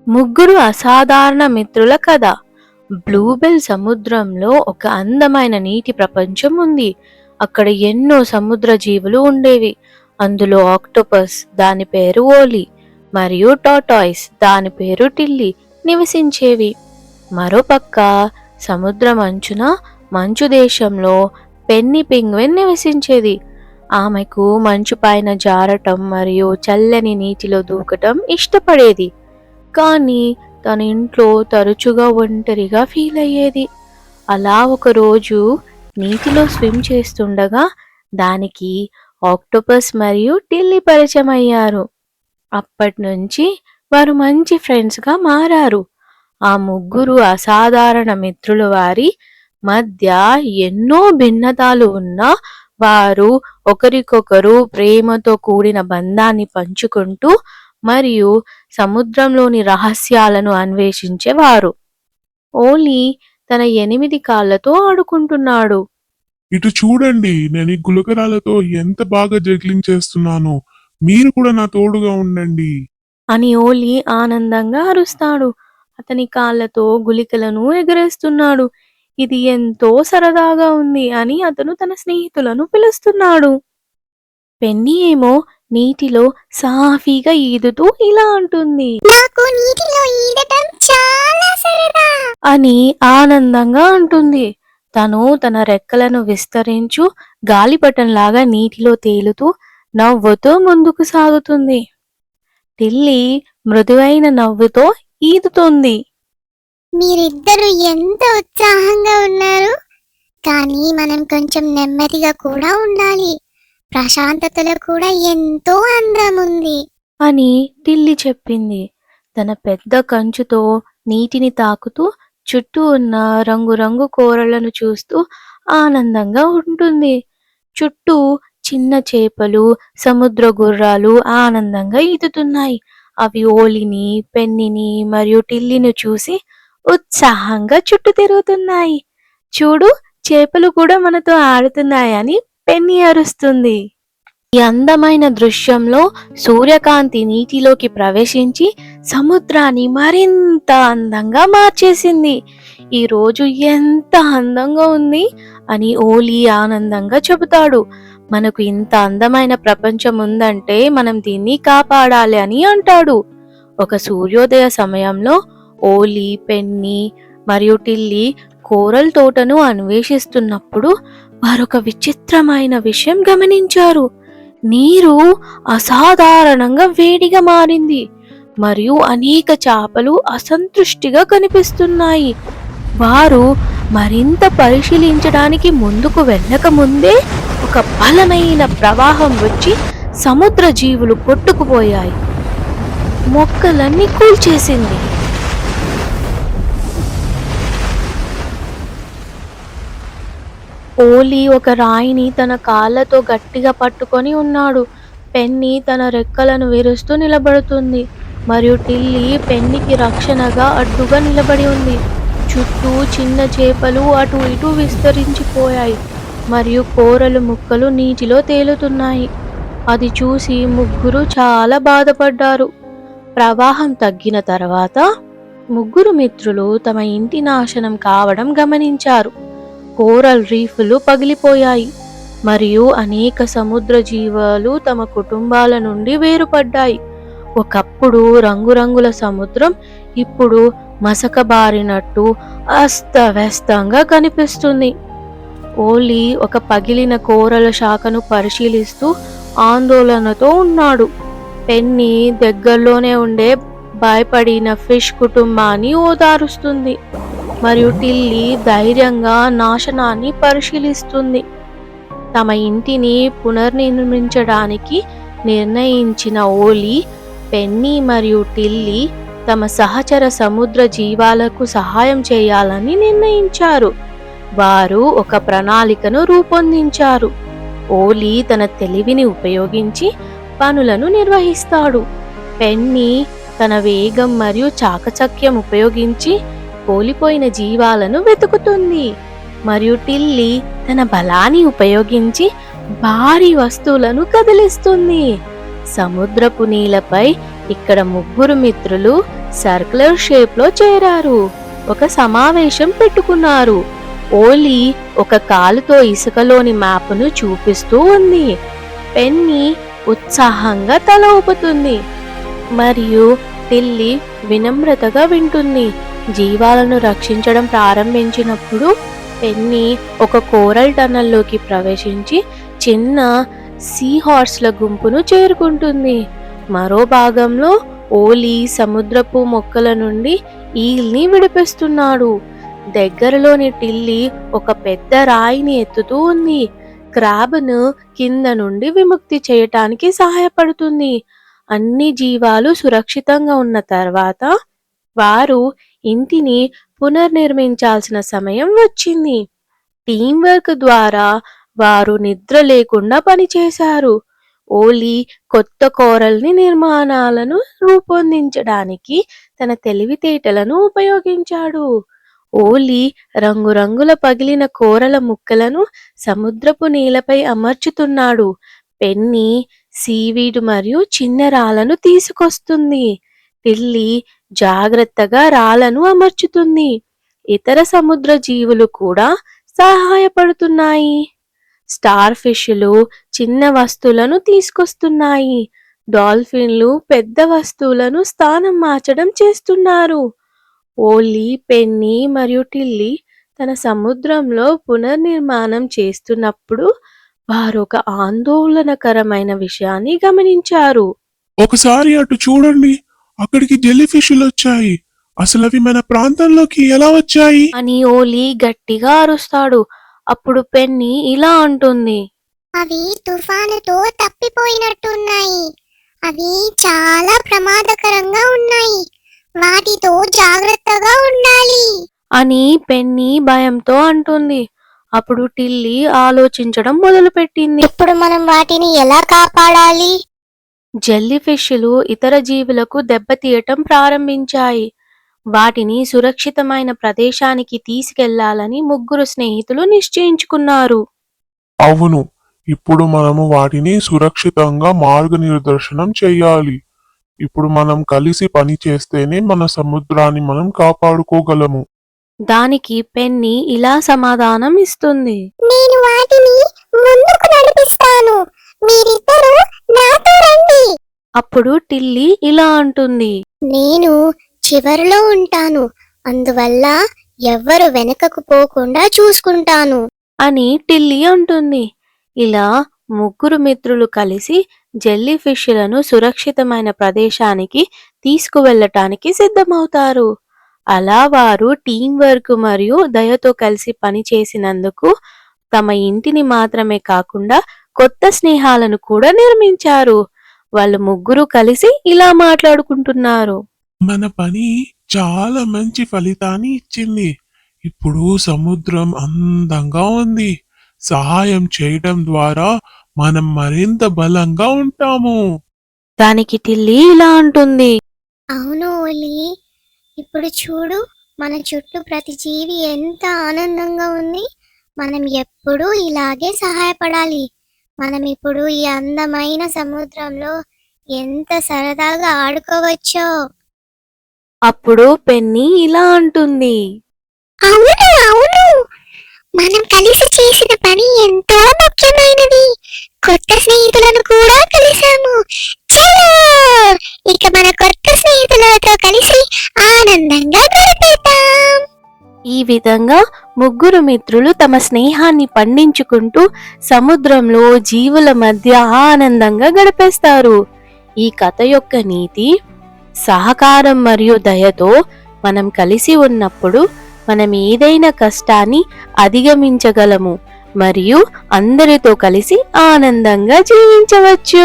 ముగ్గురు అసాధారణ మిత్రుల కథ. బ్లూబెల్ సముద్రంలో ఒక అందమైన నీటి ప్రపంచం ఉంది. అక్కడ ఎన్నో సముద్ర జీవులు ఉండేవి. అందులో ఆక్టోపస్, దాని పేరు ఓలీ, మరియు టాటాయిస్, దాని పేరు టిల్లీ నివసించేవి. మరోపక్క సముద్రం అంచున మంచు దేశంలో పెన్నీ పెంగ్విన్ నివసించేది. ఆమెకు మంచు పైన జారటం మరియు చల్లని నీటిలో దూకటం ఇష్టపడేది. కానీ తన ఇంట్లో తరచుగా ఒంటరిగా ఫీల్ అయ్యేది. అలా ఒకరోజు నీటిలో స్విమ్ చేస్తుండగా దానికి ఆక్టోపస్ మరియు టిల్లీ పరిచయం అయ్యారు. అప్పటి నుంచి వారు మంచి ఫ్రెండ్స్గా మారారు. ఆ ముగ్గురు అసాధారణ మిత్రుల వారి మధ్య ఎన్నో భిన్నతలు ఉన్నా వారు ఒకరికొకరు ప్రేమతో కూడిన బంధాన్ని పంచుకుంటూ మరియు సముద్రంలోని రహస్యాలను అన్వేషించేవారు. ఓలీ తన 8 కాళ్లతో ఆడుకుంటున్నాడు. ఇటు చూడండి, నేను ఈ గులకరాలతో ఎంత బాగా జగ్లింగ్ చేస్తున్నానో. మీరు కూడా నా తోడుగా ఉండండి అని ఓలీ ఆనందంగా అరుస్తాడు. అతని కాళ్లతో గుళికలను ఎగరేస్తున్నాడు. ఇది ఎంతో సరదాగా ఉంది అని అతను తన స్నేహితులను పిలుస్తున్నాడు. పెన్నీ ఏమో నీటిలో సాఫీగా ఈదుతూ ఇలా అంటుంది, నాకు నీటిలో ఈదటం చాలా సరదా అని ఆనందంగా అంటుంది. తను తన రెక్కలను విస్తరించు గాలిపటంలాగా నీటిలో తేలుతూ నవ్వుతూ ముందుకు సాగుతుంది. టిల్లీ మృదువైన నవ్వుతో ఈదుతుంది. మీరిద్దరూ ఎంత ఉత్సాహంగా ఉన్నారు. కానీ మనం కొంచెం నెమ్మదిగా కూడా ఉండాలి. ప్రశాంతతలో కూడా ఎంతో అందం ఉంది అని టిల్లీ చెప్పింది. తన పెద్ద కంచుతో నీటిని తాకుతూ చుట్టూ ఉన్న రంగురంగు కూరలను చూస్తూ ఆనందంగా ఉంటుంది. చుట్టూ చిన్న చేపలు, సముద్ర గుర్రాలు ఆనందంగా ఈదుతున్నాయి. అవి ఓలిని, పెన్నీని మరియు టిల్లీని చూసి ఉత్సాహంగా చుట్టూ తిరుగుతున్నాయి. చూడు, చేపలు కూడా మనతో ఆడుతున్నాయని పెన్నీ అరుస్తుంది. ఈ అందమైన దృశ్యంలో సూర్యకాంతి నీటిలోకి ప్రవేశించి సముద్రాన్ని మరింత అందంగా మార్చేసింది. ఈ రోజు ఎంత అందంగా ఉంది అని ఓలీ ఆనందంగా చెబుతాడు. మనకు ఇంత అందమైన ప్రపంచం ఉందంటే మనం దీన్ని కాపాడాలి అని అంటాడు. ఒక సూర్యోదయ సమయంలో ఓలీ, పెన్నీ మరియు టిల్లీ కోరల్ తోటను అన్వేషిస్తున్నప్పుడు వారొక విచిత్రమైన విషయం గమనించారు. నీరు అసాధారణంగా వేడిగా మారింది మరియు అనేక చేపలు అసంతృష్టిగా కనిపిస్తున్నాయి. వారు మరింత పరిశీలించడానికి ముందుకు వెళ్ళక ముందే ఒక బలమైన ప్రవాహం వచ్చి సముద్ర జీవులు కొట్టుకుపోయాయి. మొక్కలన్నీ కూల్చేసింది. ఓలీ ఒక రాయిని తన కాళ్ళతో గట్టిగా పట్టుకొని ఉన్నాడు. పెన్నీ తన రెక్కలను విరుస్తూ నిలబడుతుంది మరియు టిల్లీ పెన్నీకి రక్షణగా అడ్డుగా నిలబడి ఉంది. చుట్టూ చిన్న చేపలు అటు ఇటు విస్తరించిపోయాయి మరియు కూరలు ముక్కలు నీటిలో తేలుతున్నాయి. అది చూసి ముగ్గురు చాలా బాధపడ్డారు. ప్రవాహం తగ్గిన తర్వాత ముగ్గురు మిత్రులు తమ ఇంటి నాశనం కావడం గమనించారు. కోరల్ రీఫ్లు పగిలిపోయాయి మరియు అనేక సముద్ర జీవాలు తమ కుటుంబాల నుండి వేరుపడ్డాయి. ఒకప్పుడు రంగురంగుల సముద్రం ఇప్పుడు మసకబారినట్టు అస్తవ్యస్తంగా కనిపిస్తుంది. ఓలీ ఒక పగిలిన కోరల శాఖను పరిశీలిస్తూ ఆందోళనతో ఉన్నాడు. పెన్నీ దగ్గరలోనే ఉండే భయపడిన ఫిష్ కుటుంబాన్ని ఓదారుస్తుంది మరియు టిల్లీ ధైర్యంగా నాశనాన్ని పరిశీలిస్తుంది. తమ ఇంటిని పునర్నిర్మించడానికి నిర్ణయించిన ఓలీ, పెన్నీ మరియు టిల్లీ తమ సహచర సముద్ర జీవాలకు సహాయం చేయాలని నిర్ణయించారు. వారు ఒక ప్రణాళికను రూపొందించారు. ఓలీ తన తెలివిని ఉపయోగించి పనులను నిర్వహిస్తాడు. పెన్నీ తన వేగం మరియు చాకచక్యం ఉపయోగించి కోల్పోయిన జీవాలను వెతుకుతుంది మరియు టిల్లీ తన బలాన్ని ఉపయోగించి భారీ వస్తువులను కదిలిస్తుంది. సముద్రపు నీలపై ఇక్కడ ముగ్గురు మిత్రులు సర్క్యులర్ షేప్ లో చేరారు. ఒక సమావేశం పెట్టుకున్నారు. ఓలీ ఒక కాలుతో ఇసుకలోని మ్యాప్ను చూపిస్తూ ఉంది. పెన్నీ ఉత్సాహంగా తల ఊపుతుంది మరియు టిల్లీ వినమ్రతగా వింటుంది. జీవాలను రక్షించడం ప్రారంభించినప్పుడు పెన్నీ ఒక కోరల్ టనల్లోకి ప్రవేశించి చిన్న సీ హార్స్ల గుంపును చేరుకుంటుంది. మరో భాగంలో ఓలీ సముద్రపు మొక్కల నుండి ఈల్ని విడిపిస్తున్నాడు. దగ్గరలోని టిల్లీ ఒక పెద్ద రాయిని ఎత్తుతూ ఉంది. క్రాబ్ను కింద నుండి విముక్తి చేయటానికి సహాయపడుతుంది. అన్ని జీవాలు సురక్షితంగా ఉన్న తర్వాత వారు ఇంటిని పునర్నిర్మించాల్సిన సమయం వచ్చింది. టీం వర్క్ ద్వారా వారు నిద్ర లేకుండా పనిచేశారు. ఓలీ కొత్త కోరల్ని నిర్మాణాలను రూపొందించడానికి తన తెలివితేటలను ఉపయోగించాడు. ఓలీ రంగురంగుల పగిలిన కోరల ముక్కలను సముద్రపు నీలపై అమర్చుతున్నాడు. పెన్నీ సీవీడ్ మరియు చిన్న రాళ్లను తీసుకొస్తుంది. టిల్లీ జాగ్రత్తగా రాళ్లను అమర్చుతుంది. ఇతర సముద్ర జీవులు కూడా సహాయపడుతున్నాయి. స్టార్ ఫిష్లు చిన్న వస్తువులను తీసుకొస్తున్నాయి. డాల్ఫిన్లు పెద్ద వస్తువులను స్థానం మార్చడం చేస్తున్నారు. ఓలీ, పెన్నీ మరియు టిల్లీ తన సముద్రంలో పునర్నిర్మాణం చేస్తున్నప్పుడు వారు ఒక ఆందోళనకరమైన విషయాన్ని గమనించారు. ఒకసారి అటు చూడండి, అక్కడికి జెల్లీ ఫిష్లు వచ్చాయి. అసలు అవి మన ప్రాంతంలోకి ఎలా వచ్చాయి? అని ఓలీ గట్టిగా అరుస్తాడు. అప్పుడు పెన్నీ ఇలా అంటుంది, అవి తుఫానుతో తప్పిపోయినట్టున్నాయి. అవి చాలా ప్రమాదకరంగా ఉన్నాయి. వాటితో జాగ్రత్తగా ఉండాలి అని పెన్నీ భయంతో అంటుంది. అప్పుడు టిల్లీ ఆలోచించడం మొదలుపెట్టింది. ఇప్పుడు మనం వాటిని ఎలా కాపాడాలి? జెల్లీ ఫిష్లు ఇతర జీవులకు దెబ్బతీయటం ప్రారంభించాయి. వాటిని సురక్షితమైన ప్రదేశానికి తీసుకెళ్లాలని ముగ్గురు స్నేహితులు నిశ్చయించుకున్నారు. అవును, ఇప్పుడు మనము వాటిని సురక్షితంగా మార్గనిర్దేశనం చేయాలి. ఇప్పుడు మనం కలిసి పని చేస్తేనే మన సముద్రాన్ని మనం కాపాడుకోగలము. దానికి పెన్నీ ఇలా సమాధానం ఇస్తుంది, నేను వాటిని ముందుకు నడిపిస్తాను. మీరిద్దరూ నాతో రండి. అప్పుడు టిల్లీ ఇలా అంటుంది, నేను చివరిలో ఉంటాను. అందువల్ల ఎవ్వరు వెనకకు పోకుండా చూసుకుంటాను అని టిల్లీ అంటుంది. ఇలా ముగ్గురు మిత్రులు కలిసి జెల్లీ ఫిష్లను సురక్షితమైన ప్రదేశానికి తీసుకువెళ్ళటానికి సిద్ధమవుతారు. అలా వారు టీం వర్క్ మరియు దయతో కలిసి పనిచేసినందుకు తమ ఇంటిని మాత్రమే కాకుండా కొత్త స్నేహాలను కూడా నిర్మించారు. వాళ్ళు ముగ్గురు కలిసి ఇలా మాట్లాడుకుంటున్నారు. మన పని చాలా మంచి ఫలితాన్ని ఇచ్చింది. ఇప్పుడు సముద్రం అందంగా ఉంది. సహాయం చేయడం ద్వారా మనం మరింత బలంగా ఉంటాము. దానికి టిల్లీ ఇలా అంటుంది, అవును ఓలీ, ఇప్పుడు చూడు, మన చుట్టూ ప్రతి జీవి ఎంత ఆనందంగా ఉంది. మనం ఎప్పుడూ ఇలాగే సహాయపడాలి. మనం ఇప్పుడు ఈ అందమైన సముద్రంలో ఎంత సరదాగా ఆడుకోవచ్చో. అప్పుడు పెన్నీ ఇలా అంటుంది, అవును అవును, మనం కలిసి చేసిన పని ఎంతో ముఖ్యమైనది. కొత్త స్నేహితులను కూడా కలిసాము. చలో, ఇక మన కొత్త స్నేహితులతో కలిసి ఆనందంగా గడిపేద్దాం. ఈ విధంగా ముగ్గురు మిత్రులు తమ స్నేహాన్ని పండించుకుంటూ సముద్రంలో జీవుల మధ్య ఆనందంగా గడిపేస్తారు. ఈ కథ యొక్క నీతి, సహకారం మరియు దయతో మనం కలిసి ఉన్నప్పుడు మనం ఏదైనా కష్టాన్ని అధిగమించగలము మరియు అందరితో కలిసి ఆనందంగా జీవించవచ్చు.